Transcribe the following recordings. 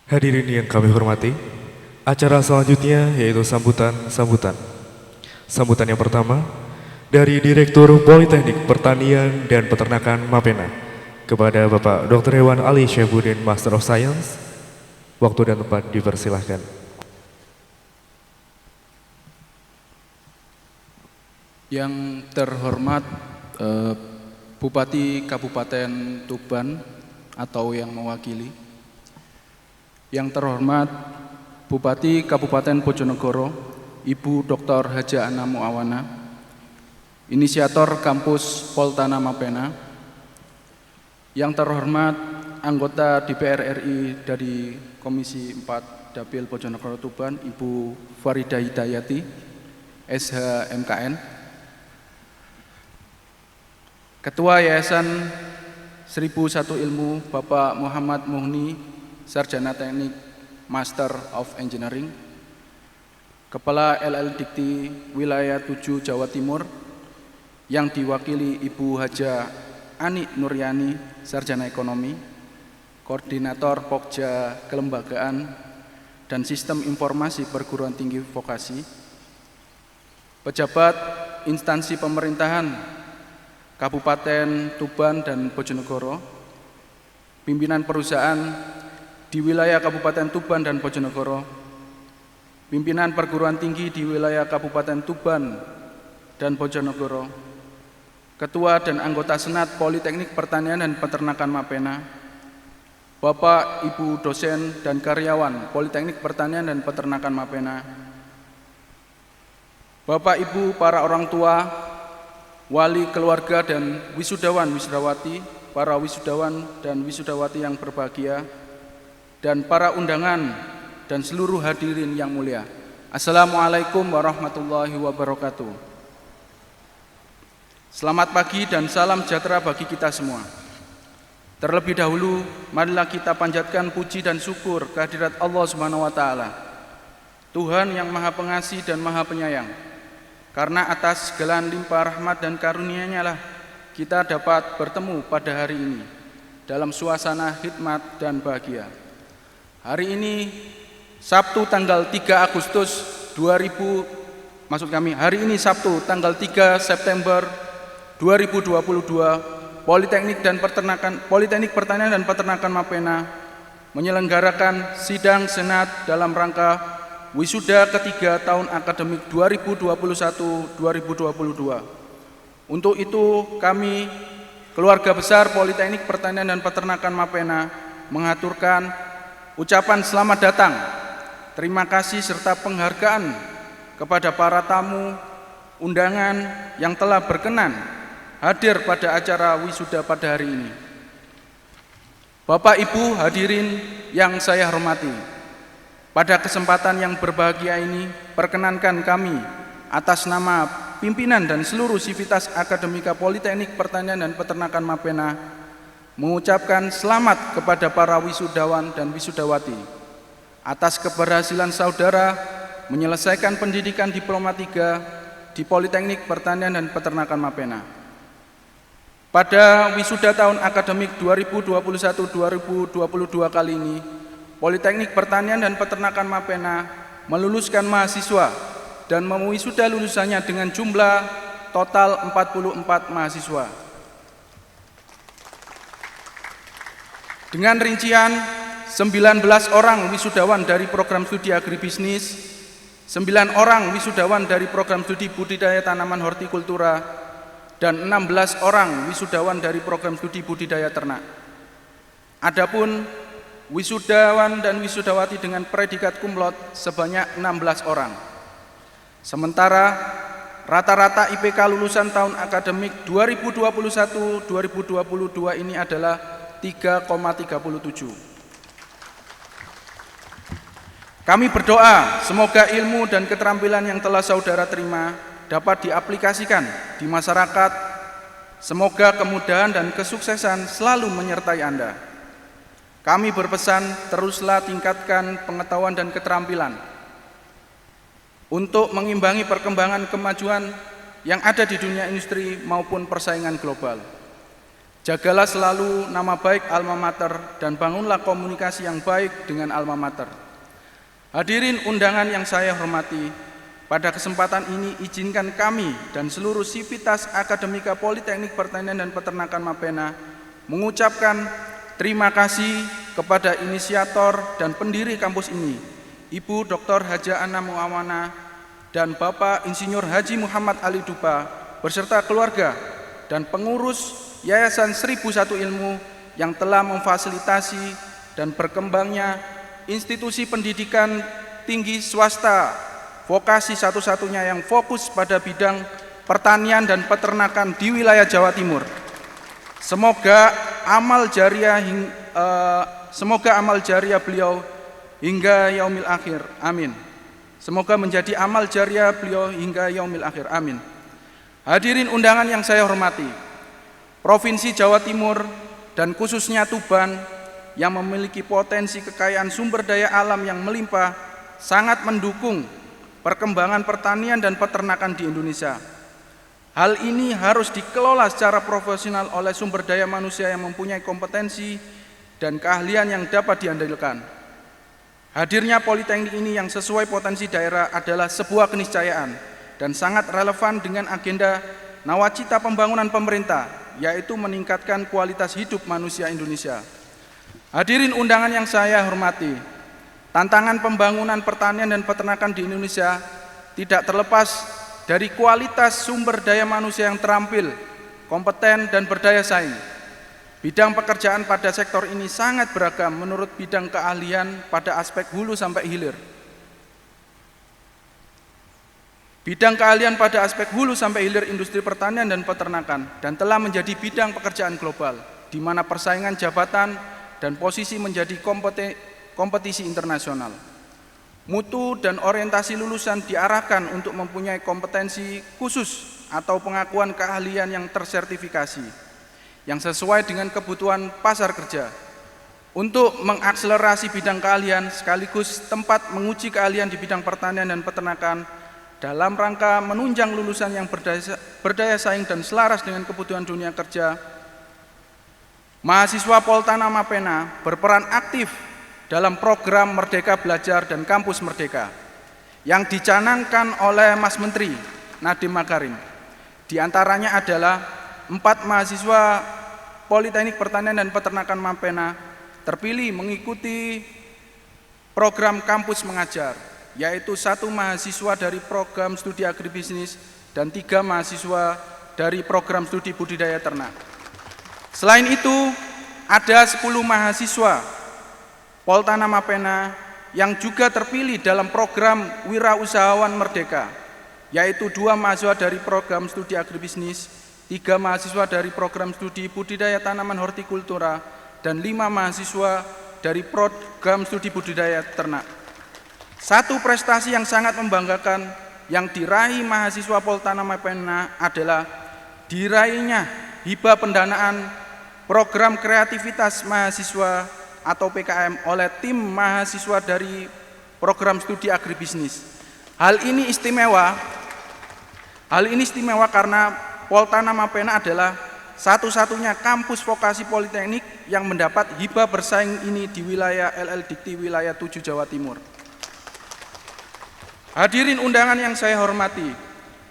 Hadirin yang kami hormati, acara selanjutnya yaitu sambutan. Sambutan yang pertama dari Direktur Politeknik Pertanian dan Peternakan Mapena kepada Bapak Dr. Hewan Ali Syahbudin, Master of Science. Waktu dan tempat dipersilahkan. Yang terhormat Bupati Kabupaten Tuban atau yang mewakili, yang terhormat Bupati Kabupaten Bojonegoro, Ibu Dr. Haja Ana Muawana, inisiator kampus Poltana Mapena, yang terhormat anggota DPR RI dari Komisi 4 Dapil Bojonegoro Tuban, Ibu Farida Hidayati, SH MKN, Ketua Yayasan 1001 Ilmu Bapak Muhammad Muhni, Sarjana Teknik Master of Engineering, Kepala LL Dikti Wilayah 7 Jawa Timur, yang diwakili Ibu Haja Ani Nuryani, Sarjana Ekonomi, Koordinator Pokja Kelembagaan dan Sistem Informasi Perguruan Tinggi Vokasi, pejabat instansi pemerintahan Kabupaten Tuban dan Bojonegoro, pimpinan perusahaan di wilayah Kabupaten Tuban dan Bojonegoro, pimpinan perguruan tinggi di wilayah Kabupaten Tuban dan Bojonegoro, ketua dan anggota Senat Politeknik Pertanian dan Peternakan Mapena, Bapak, Ibu dosen dan karyawan Politeknik Pertanian dan Peternakan Mapena, Bapak, Ibu, para orang tua, wali keluarga dan wisudawan-wisudawati, para wisudawan dan wisudawati yang berbahagia, dan para undangan dan seluruh hadirin yang mulia. Assalamualaikum warahmatullahi wabarakatuh. Selamat pagi dan salam sejahtera bagi kita semua. Terlebih dahulu, marilah kita panjatkan puji dan syukur kehadirat Allah Subhanahu wa Ta'ala, Tuhan yang Maha Pengasih dan Maha Penyayang. Karena atas segala limpah rahmat dan karunia-Nya lah kita dapat bertemu pada hari ini dalam suasana hikmat dan bahagia. Hari ini Sabtu tanggal 3 Agustus 2000, hari ini Sabtu tanggal 3 September 2022, Politeknik Pertanian dan Peternakan Mapena menyelenggarakan sidang senat dalam rangka wisuda ketiga tahun akademik 2021-2022. Untuk itu kami, keluarga besar Politeknik Pertanian dan Peternakan Mapena, mengaturkan ucapan selamat datang, terima kasih serta penghargaan kepada para tamu undangan yang telah berkenan hadir pada acara wisuda pada hari ini. Bapak, Ibu, hadirin yang saya hormati, pada kesempatan yang berbahagia ini, perkenankan kami atas nama pimpinan dan seluruh sivitas akademika Politeknik Pertanian dan Peternakan Mapena mengucapkan selamat kepada para wisudawan dan wisudawati atas keberhasilan saudara menyelesaikan pendidikan Diploma 3 di Politeknik Pertanian dan Peternakan Mapena. Pada wisuda tahun akademik 2021-2022 kali ini, Politeknik Pertanian dan Peternakan Mapena meluluskan mahasiswa dan mewisuda lulusannya dengan jumlah total 44 mahasiswa. Dengan rincian 19 orang wisudawan dari program studi agribisnis, 9 orang wisudawan dari program studi budidaya tanaman hortikultura, dan 16 orang wisudawan dari program studi budidaya ternak. Adapun wisudawan dan wisudawati dengan predikat cum laude sebanyak 16 orang. Sementara rata-rata IPK lulusan tahun akademik 2021-2022 ini adalah 3,37. Kami berdoa semoga ilmu dan keterampilan yang telah saudara terima dapat diaplikasikan di masyarakat. Semoga kemudahan dan kesuksesan selalu menyertai Anda. Kami berpesan teruslah tingkatkan pengetahuan dan keterampilan untuk mengimbangi perkembangan kemajuan yang ada di dunia industri maupun persaingan global. Jagalah selalu nama baik alma mater dan bangunlah komunikasi yang baik dengan alma mater. Hadirin undangan yang saya hormati, pada kesempatan ini izinkan kami dan seluruh sivitas Akademika Politeknik Pertanian dan Peternakan Mapena mengucapkan terima kasih kepada inisiator dan pendiri kampus ini, Ibu Dr. Haja Ana Muawana dan Bapak Insinyur Haji Muhammad Ali Dupa beserta keluarga dan pengurus Yayasan 1001 Ilmu yang telah memfasilitasi dan berkembangnya institusi pendidikan tinggi swasta vokasi satu-satunya yang fokus pada bidang pertanian dan peternakan di wilayah Jawa Timur. Semoga amal jariah beliau hingga yaumil akhir. Amin. Semoga menjadi amal jariah beliau hingga yaumil akhir. Amin. Hadirin undangan yang saya hormati, Provinsi Jawa Timur dan khususnya Tuban yang memiliki potensi kekayaan sumber daya alam yang melimpah sangat mendukung perkembangan pertanian dan peternakan di Indonesia. Hal ini harus dikelola secara profesional oleh sumber daya manusia yang mempunyai kompetensi dan keahlian yang dapat diandalkan. Hadirnya politeknik ini yang sesuai potensi daerah adalah sebuah keniscayaan dan sangat relevan dengan agenda nawacita pembangunan pemerintah, yaitu meningkatkan kualitas hidup manusia Indonesia. Hadirin undangan yang saya hormati, tantangan pembangunan pertanian dan peternakan di Indonesia tidak terlepas dari kualitas sumber daya manusia yang terampil, kompeten, dan berdaya saing. Bidang pekerjaan pada sektor ini sangat beragam menurut bidang keahlian pada aspek hulu sampai hilir. Bidang keahlian pada aspek hulu sampai hilir industri pertanian dan peternakan dan telah menjadi bidang pekerjaan global, di mana persaingan jabatan dan posisi menjadi kompetisi internasional. Mutu dan orientasi lulusan diarahkan untuk mempunyai kompetensi khusus atau pengakuan keahlian yang tersertifikasi, yang sesuai dengan kebutuhan pasar kerja. Untuk mengakselerasi bidang keahlian sekaligus tempat menguji keahlian di bidang pertanian dan peternakan, dalam rangka menunjang lulusan yang berdaya saing dan selaras dengan kebutuhan dunia kerja, mahasiswa Poltana Mapena berperan aktif dalam program Merdeka Belajar dan Kampus Merdeka yang dicanangkan oleh Mas Menteri Nadiem Makarim. Di antaranya adalah 4 mahasiswa Politeknik Pertanian dan Peternakan Mapena terpilih mengikuti program Kampus Mengajar, yaitu 1 mahasiswa dari program studi agribisnis dan 3 mahasiswa dari program studi budidaya ternak. Selain itu, ada 10 mahasiswa Poltana Mapena yang juga terpilih dalam program Wirausahawan Merdeka, yaitu 2 mahasiswa dari program studi agribisnis, 3 mahasiswa dari program studi budidaya tanaman hortikultura, dan 5 mahasiswa dari program studi budidaya ternak. Satu prestasi yang sangat membanggakan yang diraih mahasiswa Poltana Mapena adalah diraihnya hibah pendanaan program kreativitas mahasiswa atau PKM oleh tim mahasiswa dari program studi agribisnis. Hal ini istimewa karena Poltana Mapena adalah satu-satunya kampus vokasi politeknik yang mendapat hibah bersaing ini di wilayah LL Dikti wilayah 7 Jawa Timur. Hadirin undangan yang saya hormati,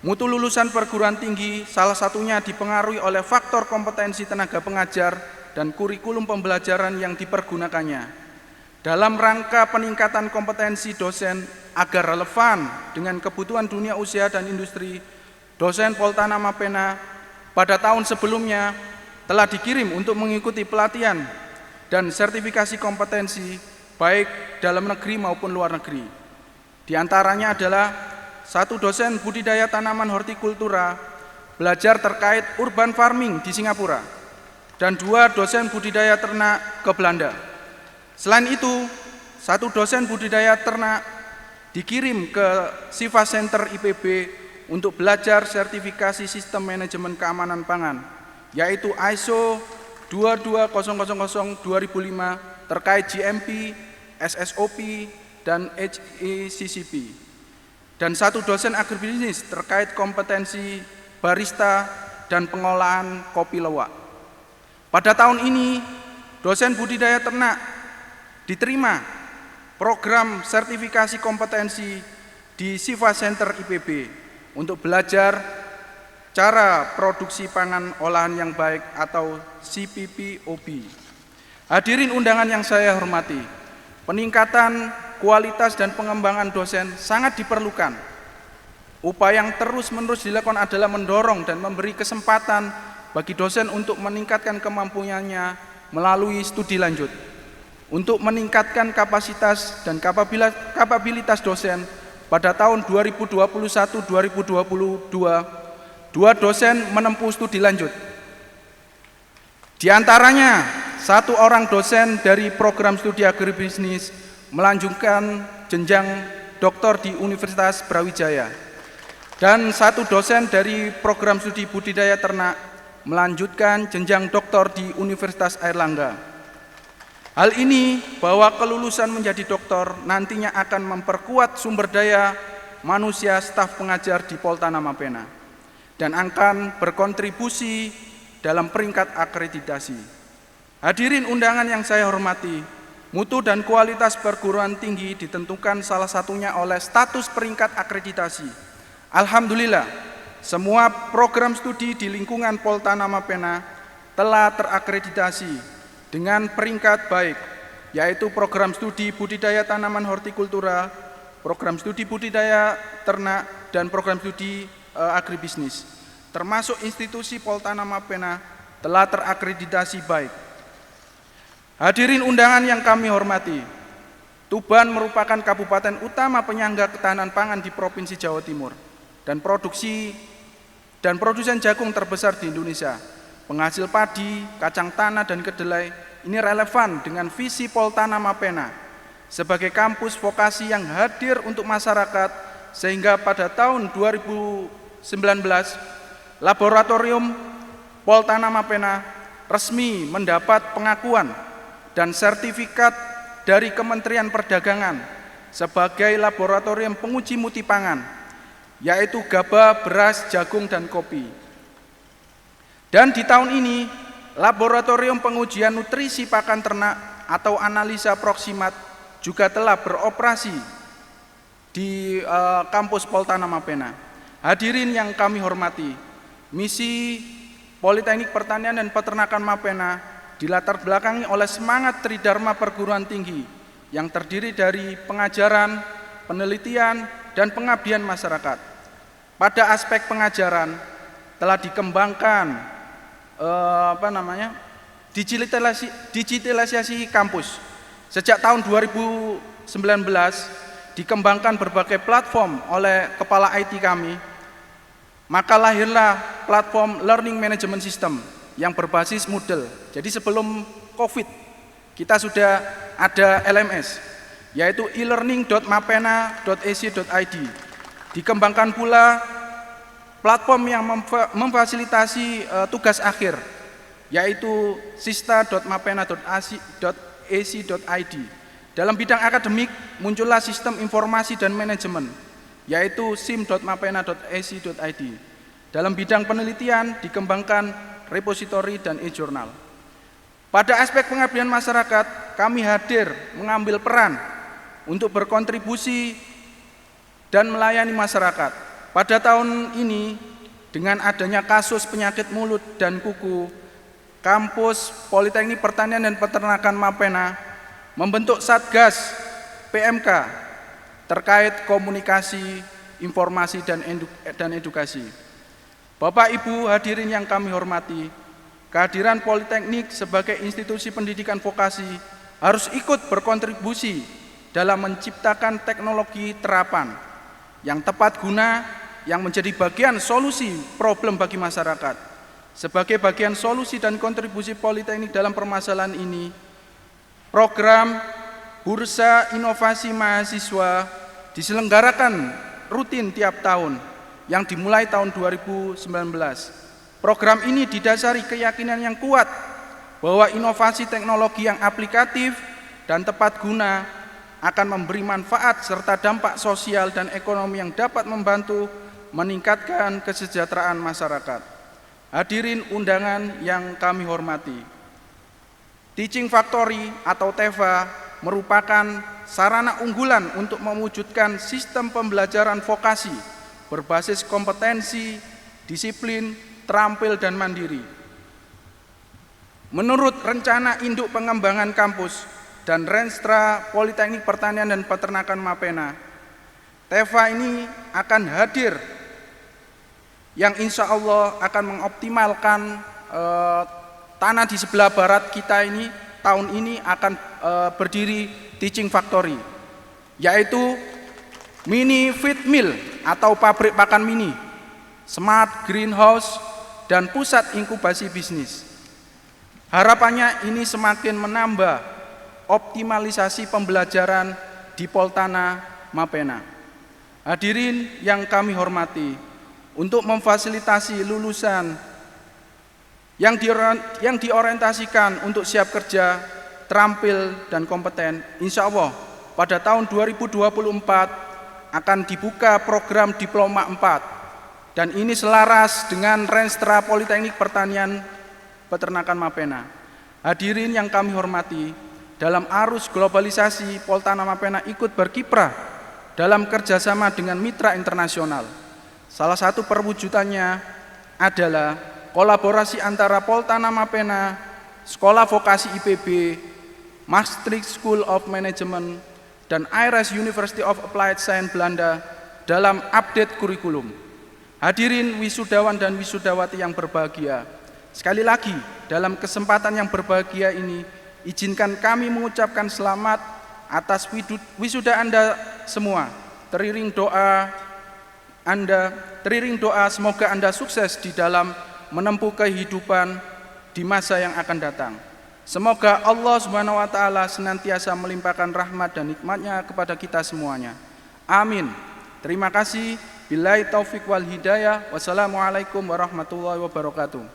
mutu lulusan perguruan tinggi salah satunya dipengaruhi oleh faktor kompetensi tenaga pengajar dan kurikulum pembelajaran yang dipergunakannya. Dalam rangka peningkatan kompetensi dosen agar relevan dengan kebutuhan dunia usaha dan industri, dosen Poltana Mapena pada tahun sebelumnya telah dikirim untuk mengikuti pelatihan dan sertifikasi kompetensi baik dalam negeri maupun luar negeri. Di antaranya adalah 1 dosen budidaya tanaman hortikultura belajar terkait urban farming di Singapura dan 2 dosen budidaya ternak ke Belanda. Selain itu, 1 dosen budidaya ternak dikirim ke Siva Center IPB untuk belajar sertifikasi sistem manajemen keamanan pangan, yaitu ISO 22000-2005 terkait GMP, SSOP, dan HACCP, dan 1 dosen agribisnis terkait kompetensi barista dan pengolahan kopi luwak. Pada tahun ini, dosen budidaya ternak diterima program sertifikasi kompetensi di Siva Center IPB untuk belajar cara produksi pangan olahan yang baik atau CPPOB. Hadirin undangan yang saya hormati, peningkatan kualitas dan pengembangan dosen sangat diperlukan. Upaya yang terus-menerus dilakukan adalah mendorong dan memberi kesempatan bagi dosen untuk meningkatkan kemampuannya melalui studi lanjut. Untuk meningkatkan kapasitas dan kapabilitas dosen, pada tahun 2021-2022, 2 dosen menempuh studi lanjut. Di antaranya, 1 orang dosen dari program studi agribisnis melanjutkan jenjang doktor di Universitas Brawijaya, dan 1 dosen dari program studi budidaya ternak melanjutkan jenjang doktor di Universitas Airlangga. Hal ini bahwa kelulusan menjadi doktor nantinya akan memperkuat sumber daya manusia staf pengajar di Poltana Mapena dan akan berkontribusi dalam peringkat akreditasi. Hadirin undangan yang saya hormati, mutu dan kualitas perguruan tinggi ditentukan salah satunya oleh status peringkat akreditasi. Alhamdulillah, semua program studi di lingkungan Poltana Mapena telah terakreditasi dengan peringkat baik, yaitu program studi budidaya tanaman hortikultura, program studi budidaya ternak, dan program studi agribisnis. Termasuk institusi Poltana Mapena telah terakreditasi baik. Hadirin undangan yang kami hormati, Tuban merupakan kabupaten utama penyangga ketahanan pangan di Provinsi Jawa Timur dan produsen jagung terbesar di Indonesia. Penghasil padi, kacang tanah, dan kedelai ini relevan dengan visi Poltana Mapena sebagai kampus vokasi yang hadir untuk masyarakat, sehingga pada tahun 2019 laboratorium Poltana Mapena resmi mendapat pengakuan dan sertifikat dari Kementerian Perdagangan sebagai laboratorium penguji mutu pangan, yaitu gabah, beras, jagung, dan kopi. Dan di tahun ini, laboratorium pengujian nutrisi pakan ternak atau analisa proksimat juga telah beroperasi di kampus Poltana Mapena. Hadirin yang kami hormati, misi Politeknik Pertanian dan Peternakan Mapena dilatar belakangi oleh semangat tridharma perguruan tinggi yang terdiri dari pengajaran, penelitian, dan pengabdian masyarakat. Pada aspek pengajaran telah dikembangkan digitalisasi kampus. Sejak tahun 2019 dikembangkan berbagai platform oleh kepala IT kami, maka lahirlah platform Learning Management System yang berbasis Moodle. Jadi sebelum COVID kita sudah ada LMS, yaitu e-learning.mapena.ac.id. Dikembangkan pula platform yang memfasilitasi tugas akhir, yaitu sista.mapena.ac.id. Dalam bidang akademik muncullah sistem informasi dan manajemen, yaitu sim.mapena.ac.id. Dalam bidang penelitian dikembangkan repositori dan e-jurnal. Pada aspek pengabdian masyarakat, kami hadir mengambil peran untuk berkontribusi dan melayani masyarakat. Pada tahun ini, dengan adanya kasus penyakit mulut dan kuku, kampus Politeknik Pertanian dan Peternakan Mapena membentuk Satgas PMK terkait komunikasi, informasi, dan edukasi. Bapak Ibu hadirin yang kami hormati, kehadiran Politeknik sebagai institusi pendidikan vokasi harus ikut berkontribusi dalam menciptakan teknologi terapan yang tepat guna, yang menjadi bagian solusi problem bagi masyarakat. Sebagai bagian solusi dan kontribusi Politeknik dalam permasalahan ini, program Bursa Inovasi Mahasiswa diselenggarakan rutin tiap tahun yang dimulai tahun 2019. Program ini didasari keyakinan yang kuat bahwa inovasi teknologi yang aplikatif dan tepat guna akan memberi manfaat serta dampak sosial dan ekonomi yang dapat membantu meningkatkan kesejahteraan masyarakat. Hadirin undangan yang kami hormati, Teaching Factory atau TEFA merupakan sarana unggulan untuk mewujudkan sistem pembelajaran vokasi berbasis kompetensi, disiplin, terampil, dan mandiri. Menurut rencana induk pengembangan kampus dan Renstra Politeknik Pertanian dan Peternakan Mapena, TEFA ini akan hadir yang insya Allah akan mengoptimalkan tanah di sebelah barat kita ini tahun ini akan berdiri Teaching Factory, yaitu mini feed mill atau pabrik pakan mini, smart greenhouse, dan pusat inkubasi bisnis. Harapannya ini semakin menambah optimalisasi pembelajaran di Poltana Mapena. Hadirin yang kami hormati, untuk memfasilitasi lulusan yang diorientasikan untuk siap kerja, terampil, dan kompeten, insya Allah pada tahun 2024 akan dibuka program Diploma 4, dan ini selaras dengan Renstra Politeknik Pertanian Peternakan Mapena. Hadirin yang kami hormati, dalam arus globalisasi, Poltana Mapena ikut berkiprah dalam kerjasama dengan mitra internasional. Salah satu perwujudannya adalah kolaborasi antara Poltana Mapena, Sekolah Vokasi IPB, Maastricht School of Management, dan IRES University of Applied Science Belanda dalam update kurikulum. Hadirin wisudawan dan wisudawati yang berbahagia, sekali lagi dalam kesempatan yang berbahagia ini, izinkan kami mengucapkan selamat atas wisuda Anda semua. Teriring doa semoga Anda sukses di dalam menempuh kehidupan di masa yang akan datang. Semoga Allah Subhanahu wa taala senantiasa melimpahkan rahmat dan nikmat-Nya kepada kita semuanya. Amin. Terima kasih. Billahi taufik wal hidayah. Wassalamualaikum warahmatullahi wabarakatuh.